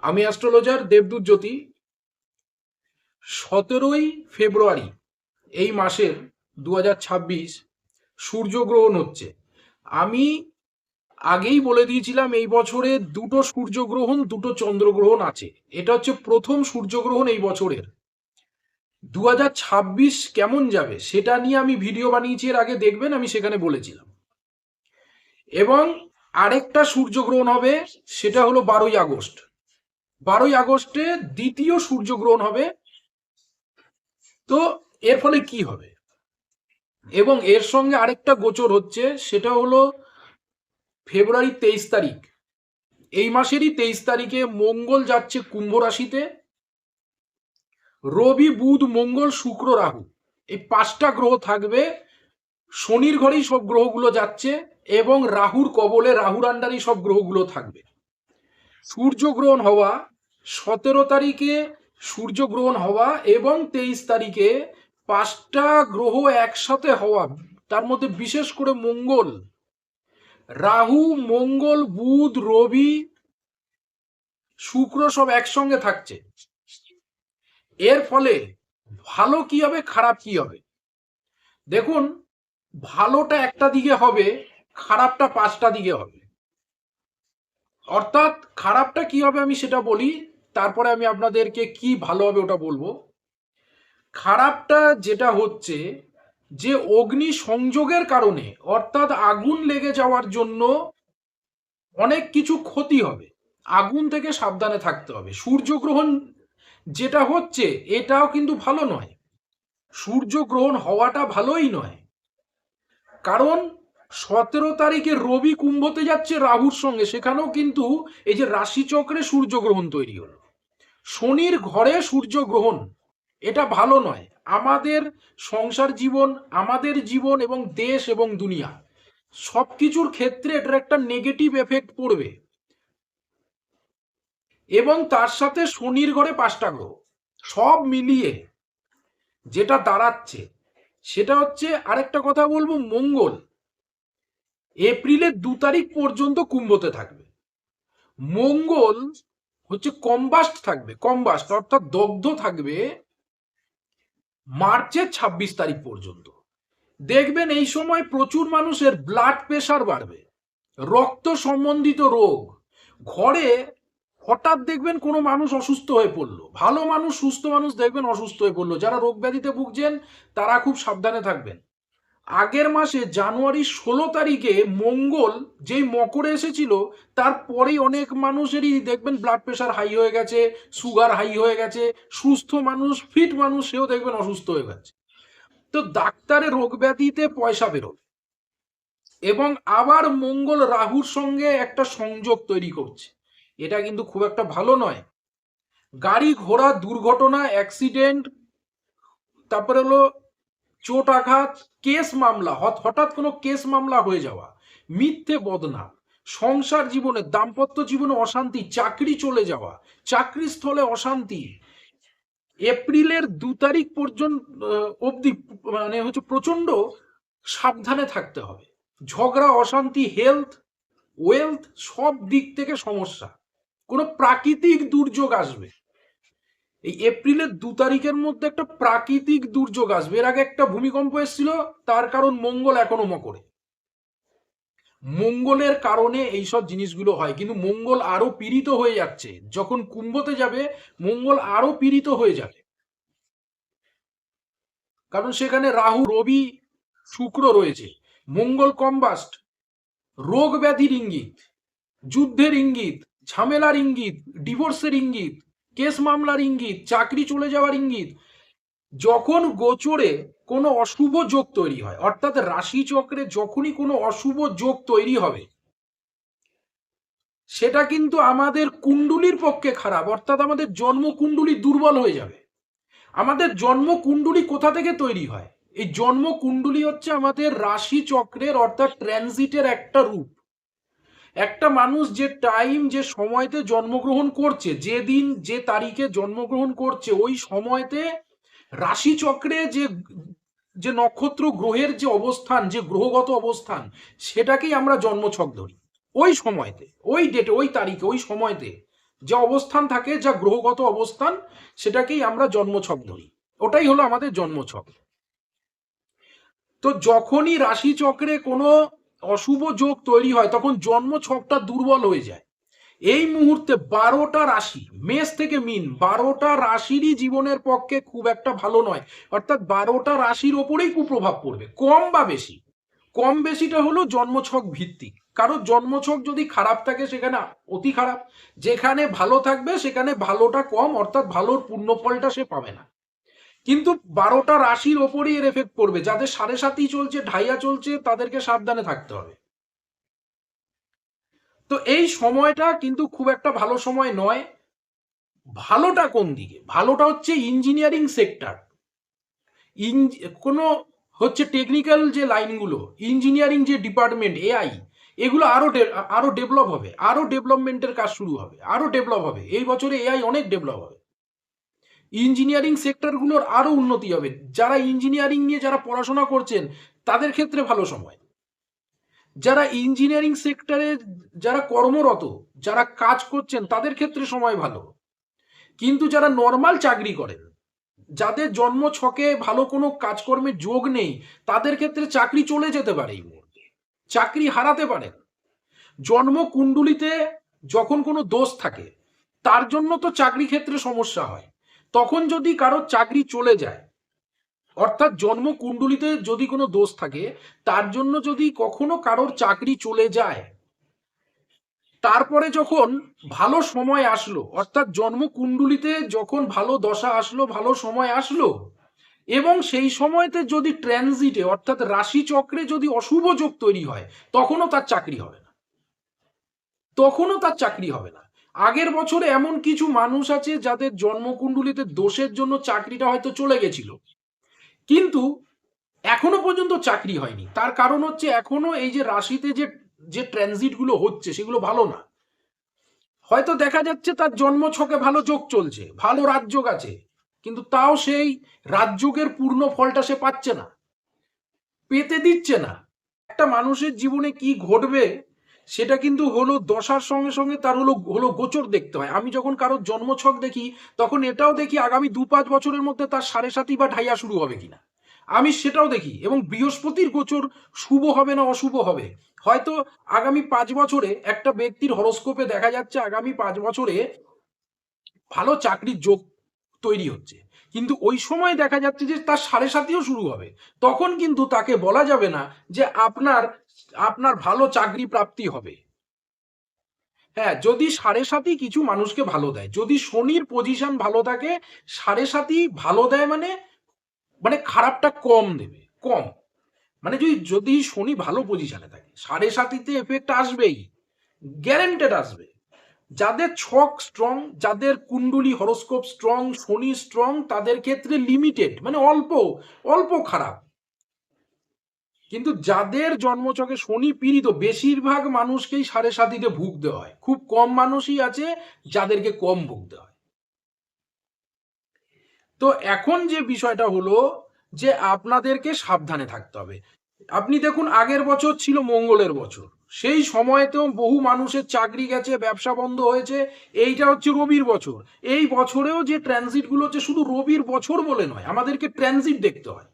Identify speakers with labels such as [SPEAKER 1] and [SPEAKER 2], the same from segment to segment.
[SPEAKER 1] আমি অ্যাস্ট্রোলজার দেবদূত জ্যোতি। 17ই ফেব্রুয়ারি এই মাসের 2026 সূর্যগ্রহণ হচ্ছে। আমি আগেই বলে দিয়েছিলাম এই বছরে দুটো সূর্যগ্রহণ দুটো চন্দ্রগ্রহণ আছে। এটা হচ্ছে প্রথম সূর্যগ্রহণ এই বছরের। 2026 কেমন যাবে সেটা নিয়ে আমি ভিডিও বানিয়েছি, এর আগে দেখবেন, আমি সেখানে বলেছিলাম। এবং আরেকটা সূর্যগ্রহণ হবে, সেটা হলো 12ই আগস্ট। 12ই আগস্টে দ্বিতীয় সূর্যগ্রহণ হবে। তো এর ফলে কি হবে, এবং এর সঙ্গে আরেকটা গোচর হচ্ছে, সেটা হলো ফেব্রুয়ারি 23 তারিখ, এই মাসেরই 23 তারিখে মঙ্গল যাচ্ছে কুম্ভ রাশিতে। রবি, বুধ, মঙ্গল, শুক্র, রাহু, এই 5টা গ্রহ থাকবে। শনির ঘরেই সব গ্রহগুলো যাচ্ছে, এবং রাহুর কবলে, রাহুর আন্ডারেই সব গ্রহগুলো থাকবে। সূর্যগ্রহণ হওয়া 17 তারিখে সূর্যগ্রহণ হওয়া, এবং 23 তারিখে 5টা গ্রহ একসাথে হওয়া, তার মধ্যে বিশেষ করে মঙ্গল, রাহু, মঙ্গল, বুধ, রবি, শুক্র সব একসঙ্গে থাকছে। এর ফলে ভালো কি হবে, খারাপ কি হবে? দেখুন, ভালোটা একটা দিকে হবে, খারাপটা 5টা দিকে হবে। অর্থাৎ খারাপটা কি হবে আমি সেটা বলি, তারপরে আমি আপনাদেরকে কি ভালো হবে ওটা বলবো। খারাপটা যেটা হচ্ছে, যে অগ্নি সংযোগের কারণে, অর্থাৎ আগুন লেগে যাওয়ার জন্য অনেক কিছু ক্ষতি হবে। আগুন থেকে সাবধানে থাকতে হবে। সূর্যগ্রহণ যেটা হচ্ছে এটাও কিন্তু ভালো নয়, সূর্যগ্রহণ হওয়াটা ভালোই নয়। কারণ 17 তারিখে রবি কুম্ভতে যাচ্ছে রাহুর সঙ্গে, সেখানেও কিন্তু এই যে রাশিচক্রে সূর্যগ্রহণ তৈরি হলো। শনির ঘরে সূর্যগ্রহণ, এটা ভালো নয়। আমাদের সংসার জীবন, আমাদের জীবন এবং দেশ এবং দুনিয়া সবকিছুর ক্ষেত্রে এটার একটা নেগেটিভ এফেক্ট পড়বে। এবং তার সাথে শনির ঘরে 5টা গ্রহ, সব মিলিয়ে যেটা দাঁড়াচ্ছে সেটা হচ্ছে, আরেকটা কথা বলবো, মঙ্গল এপ্রিলের 2 তারিখ পর্যন্ত কুম্ভতে থাকবে। মঙ্গল হচ্ছে কম্বাস্ট থাকবে, কম্বাস্ট অর্থাৎ দগ্ধ থাকবে মার্চের 26 তারিখ পর্যন্ত। দেখবেন এই সময় প্রচুর মানুষের ব্লাড প্রেশার বাড়বে, রক্ত সম্বন্ধিত রোগ। ঘরে হঠাৎ দেখবেন কোনো মানুষ অসুস্থ হয়ে পড়লো, ভালো মানুষ, সুস্থ মানুষ দেখবেন অসুস্থ হয়ে পড়লো। যারা রোগ ব্যাধিতে ভুগছেন তারা খুব সাবধানে থাকবেন। আগের মাসে জানুয়ারি 16 তারিখে মঙ্গল যেই মকরে এসেছিল, তারপরেই অনেক মানুষেরই দেখবেন ব্লাড প্রেশার হাই হয়ে গেছে, সুগার হাই হয়ে গেছে। সুস্থ মানুষ, ফিট মানুষ, সেও দেখবেন অসুস্থ হয়ে গেছে। তো ডাক্তারের রোগ ব্যাধিতে পয়সা বেরোবে। এবং আবার মঙ্গল রাহুর সঙ্গে একটা সংযোগ তৈরি করছে, এটা কিন্তু খুব একটা ভালো নয়। গাড়ি ঘোড়া দুর্ঘটনা, অ্যাক্সিডেন্ট, তারপরে হলো চোট আঘাত, কেস মামলা, হঠাৎ কোনো কেস মামলা হয়ে যাওয়া, মিথ্যে বদনাম, সংসার জীবনে, দাম্পত্য জীবনে অশান্তি, চাকরি চলে যাওয়া, চাকরি স্থলে অশান্তি, এপ্রিলের 2 তারিখ পর্যন্ত অবধি মানে হচ্ছে প্রচন্ড সাবধানে থাকতে হবে। ঝগড়া, অশান্তি, হেলথ, ওয়েলথ, সব দিক থেকে সমস্যা। কোনো প্রাকৃতিক দুর্যোগ আসবে এই এপ্রিলের 2 তারিখের মধ্যে, একটা প্রাকৃতিক দুর্যোগ আসবে। এর আগে একটা ভূমিকম্প এসেছিল, তার কারণ মঙ্গল এখনো মকরে। মঙ্গলের কারণে এইসব জিনিসগুলো হয়। কিন্তু মঙ্গল আরো পীড়িত হয়ে যাচ্ছে, যখন কুম্ভতে যাবে মঙ্গল আরো পীড়িত হয়ে যাবে। কারণ সেখানে রাহু, রবি, শুক্র রয়েছে। মঙ্গল কম্বাস্ট, রোগ ব্যাধির ইঙ্গিত, যুদ্ধের ইঙ্গিত, ঝামেলার ইঙ্গিত, ডিভোর্সের ইঙ্গিত, কেস মামলার ইঙ্গিত, চাকরি চলে যাওয়ার ইঙ্গিত। যখন গোচরে কোনো অশুভ যোগ তৈরি হয়, অর্থাৎ রাশি চক্রে যখনই কোনো অশুভ যোগ তৈরি হবে, সেটা কিন্তু আমাদের কুণ্ডুলির পক্ষে খারাপ। অর্থাৎ আমাদের জন্ম কুণ্ডুলি দুর্বল হয়ে যাবে। আমাদের জন্ম কুণ্ডুলি কোথা থেকে তৈরি হয়? এই জন্ম কুণ্ডুলি হচ্ছে আমাদের রাশি চক্রের, অর্থাৎ ট্রানজিটের একটা রূপ। একটা মানুষ যে টাইম, যে সময়তে জন্মগ্রহণ করছে, যে দিন যে তারিখে জন্মগ্রহণ করছে, ওই সময়তে রাশি চক্রে যে যে নক্ষত্র গ্রহের যে অবস্থান, যে গ্রহগত অবস্থান, সেটাকেই আমরা জন্মছক ধরি। ওই সময়তে, ওই ডেটে, ওই তারিখে, ওই সময়তে যা অবস্থান থাকে, যা গ্রহগত অবস্থান, সেটাকেই আমরা জন্মছক ধরি। ওটাই হলো আমাদের জন্মছক। তো যখনই রাশি চক্রে কোনো অশুভ যোগ তৈরি হয় তখন জন্মছকটা দুর্বল হয়ে যায়। এই মুহূর্তে 12টা রাশি, মেষ থেকে মিন, 12টা রাশিরই জীবনের পক্ষে খুব একটা ভালো নয়। অর্থাৎ 12টা রাশির ওপরেই কুপ্রভাব পড়বে, কম বা বেশি। কম বেশিটা হলো জন্মছক ভিত্তিক। কারো জন্মছক যদি খারাপ থাকে সেখানে অতি খারাপ, যেখানে ভালো থাকবে সেখানে ভালোটা কম, অর্থাৎ ভালোর পূর্ণ ফলটা সে পাবে না। কিন্তু 12টা রাশির ওপরই এর এফেক্ট পড়বে। যাদের 7.5 চলছে, ঢাইয়া চলছে, তাদেরকে সাবধানে থাকতে হবে। তো এই সময়টা কিন্তু খুব একটা ভালো সময় নয়। ভালোটা কোন দিকে? ভালোটা হচ্ছে ইঞ্জিনিয়ারিং সেক্টর, কোনো হচ্ছে টেকনিক্যাল যে লাইনগুলো, ইঞ্জিনিয়ারিং যে ডিপার্টমেন্ট, এআই, এগুলো আরো ডেভেলপ হবে, আরো ডেভেলপমেন্টের কাজ শুরু হবে, আরো ডেভেলপ হবে। এই বছরে এআই অনেক ডেভেলপ হবে, ইঞ্জিনিয়ারিং সেক্টরগুলোর আরো উন্নতি হবে। যারা ইঞ্জিনিয়ারিং নিয়ে যারা পড়াশোনা করছেন তাদের ক্ষেত্রে ভালো সময়। যারা ইঞ্জিনিয়ারিং সেক্টরে যারা কর্মরত, যারা কাজ করছেন তাদের ক্ষেত্রে সময় ভালো। কিন্তু যারা নর্মাল চাকরি করেন, যাদের জন্ম ছকে ভালো কোনো কাজকর্মের যোগ নেই, তাদের ক্ষেত্রে চাকরি চলে যেতে পারে, এই মুহূর্তে চাকরি হারাতে পারেন। জন্ম কুণ্ডলিতে যখন কোনো দোষ থাকে তার জন্য তো চাকরি ক্ষেত্রে সমস্যা হয়। তখন যদি কারো চাকরি চলে যায়, অর্থাৎ জন্ম কুণ্ডলিতে যদি কোনো দোষ থাকে, তার জন্য যদি কখনো কারোর চাকরি চলে যায়, তারপরে যখন ভালো সময় আসলো, অর্থাৎ জন্ম কুণ্ডলিতে যখন ভালো দশা আসলো, ভালো সময় আসলো, এবং সেই সময়তে যদি ট্রানজিটে অর্থাৎ রাশি চক্রে যদি অশুভ যোগ তৈরি হয়, তখনও তার চাকরি হবে না, তখনও তার চাকরি হবে না। আগের বছরে এমন কিছু মানুষ আছে যাদের জন্মকুণ্ডলিতে দোষের জন্য চাকরিটা হয়তো চলে গেছিল, কিন্তু এখনো পর্যন্ত চাকরি হয়নি। তার কারণ হচ্ছে এখনো এই যে রাশিতে যে যে ট্রানজিট গুলো হচ্ছে সেগুলো ভালো না। হয়তো দেখা যাচ্ছে তার জন্ম ছকে ভালো যোগ চলছে, ভালো রাজযোগ আছে, কিন্তু তাও সেই রাজযোগের পূর্ণ ফলটা সে পাচ্ছে না, পেতে দিচ্ছে না। একটা মানুষের জীবনে কি ঘটবে সেটা কিন্তু হলো দশার সঙ্গে সঙ্গে তার হলো হলো গোচর দেখতে হয়। আমি যখন কারোর জন্মছক দেখি তখন এটাও দেখি আগামী 2-5 বছরের মধ্যে তার 7.5 বা ঢাইয়া শুরু হবে কিনা, আমি সেটাও দেখি। এবং বৃহস্পতির গোচর শুভ হবে না অশুভ হবে। হয়তো আগামী 5 বছরে একটা ব্যক্তির হরোস্কোপে দেখা যাচ্ছে আগামী 5 বছরে ভালো চাকরির যোগ তৈরি হচ্ছে, কিন্তু ওই সময় দেখা যাচ্ছে যে তার 7.5ও শুরু হবে। তখন কিন্তু তাকে বলা যাবে না যে আপনার আপনার ভালো চাকরি প্রাপ্তি হবে। হ্যাঁ, যদি 7.5 কিছু মানুষকে ভালো দেয়, যদি শনির পজিশন ভালো থাকে, 7.5 ভালো দেয় মানে মানে খারাপটা কম দেবে, কম। মানে যদি যদি শনি ভালো পজিশনে থাকে 7.5তে এফেক্ট আসবেই, গ্যারেন্টেড আসবে। যাদের ছক স্ট্রং, যাদের কুণ্ডলী হরোস্কোপ স্ট্রং, শনি স্ট্রং, তাদের ক্ষেত্রে লিমিটেড মানে অল্প অল্প খারাপ। কিন্তু যাদের জন্মছকে শনি পীড়িত, বেশিরভাগ মানুষকেই 7.5তে ভুগতে হয়, খুব কম মানুষই আছে যাদেরকে কম ভুগতে হয়। তো এখন যে বিষয়টা হলো যে আপনাদেরকে সাবধানে থাকতে হবে। আপনি দেখুন আগের বছর ছিল মঙ্গলের বছর, সেই সময়তেও বহু মানুষের চাকরি গেছে, ব্যবসা বন্ধ হয়েছে। এইটা হচ্ছে রবির বছর, এই বছরেও যে ট্রানজিট গুলো হচ্ছে শুধু রবির বছর বলে নয়, আমাদেরকে ট্রানজিট দেখতে হয়।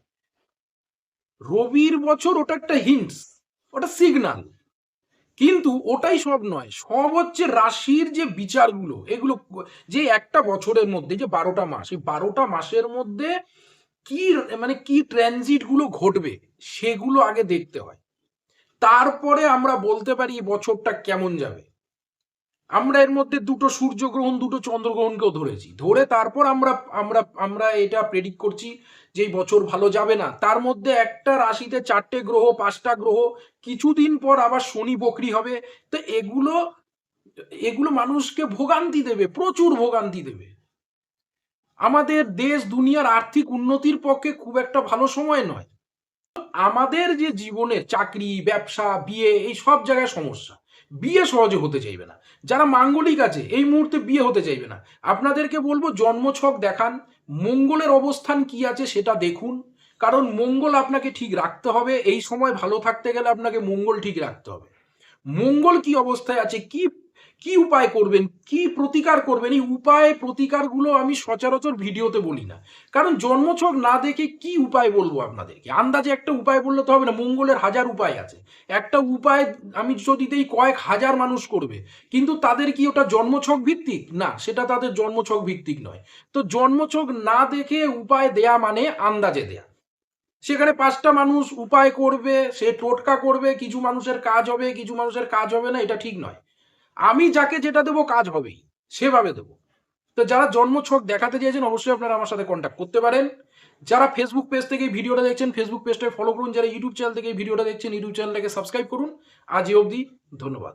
[SPEAKER 1] রবির বছর ওটা একটা হিন্টস, ওটা সিগনাল, কিন্তু ওটাই সব নয়। সব হচ্ছে রাশির যে বিচারগুলো, এগুলো যে একটা বছরের মধ্যে যে 12টা মাস, এই 12টা মাসের মধ্যে কি মানে কি ট্রানজিট গুলো ঘটবে সেগুলো আগে দেখতে হয়। তারপরে আমরা বলতে পারি এই বছরটা কেমন যাবে। আমরা এর মধ্যে দুটো সূর্যগ্রহণ, দুটো চন্দ্রগ্রহণকেও ধরেছি, ধরে তারপর আমরা আমরা আমরা এটা প্রেডিক্ট করছি যে এই বছর ভালো যাবে না। তার মধ্যে একটা রাশিতে 4টে গ্রহ, 5টা গ্রহ, কিছুদিন পর আবার শনি বকরি হবে। তো এগুলো এগুলো মানুষকে ভোগান্তি দেবে, প্রচুর ভোগান্তি দেবে। আমাদের দেশ দুনিয়ার আর্থিক উন্নতির পক্ষে খুব একটা ভালো সময় নয়। আমাদের যে জীবনে চাকরি, ব্যবসা, বিয়ে, এই সব জায়গায় সমস্যা। বিয়ে সহজে হতে চাইবে না, যারা মাঙ্গলিক আছে এই মুহূর্তে বিয়ে হতে চাইবে না। আপনাদেরকে বলবো জন্মছক দেখান, মঙ্গলের অবস্থান কি আছে সেটা দেখুন, কারণ মঙ্গল আপনাকে ঠিক রাখতে হবে। এই সময় ভালো থাকতে গেলে আপনাকে মঙ্গল ঠিক রাখতে হবে। মঙ্গল কি অবস্থায় আছে, কি কি উপায় করবেন, কি প্রতিকার করবেন, এই উপায় প্রতিকারগুলো আমি সচরাচর ভিডিওতে বলি না। কারণ জন্মছক না দেখে কি উপায় বলবো আপনাদেরকে? আন্দাজে একটা উপায় বললে তো হবে না, মঙ্গলের হাজার উপায় আছে। একটা উপায় আমি যদি দেই কয়েক হাজার মানুষ করবে, কিন্তু তাদের কি ওটা জন্মছক ভিত্তিক? না, সেটা তাদের জন্মছক ভিত্তিক নয়। তো জন্মছক না দেখে উপায় দেয়া মানে আন্দাজে দেয়া। সেখানে 5টা মানুষ উপায় করবে, সে টোটকা করবে, কিছু মানুষের কাজ হবে, কিছু মানুষের কাজ হবে না, এটা ঠিক নয়। আমি যাকে যেটা দেবো কাজ হবেই, সেভাবে দেবো। তো যারা জন্মছক দেখাতে চেয়েছেন অবশ্যই আপনারা আমার সাথে কন্ট্যাক্ট করতে পারেন। যারা ফেসবুক পেজ থেকে এই ভিডিওটা দেখছেন ফেসবুক পেজটাকে ফলো করুন, যারা ইউটিউব চ্যানেল থেকে এই ভিডিওটা দেখছেন ইউটিউব চ্যানেলটাকে সাবস্ক্রাইব করুন। আজ এই অবধি, ধন্যবাদ।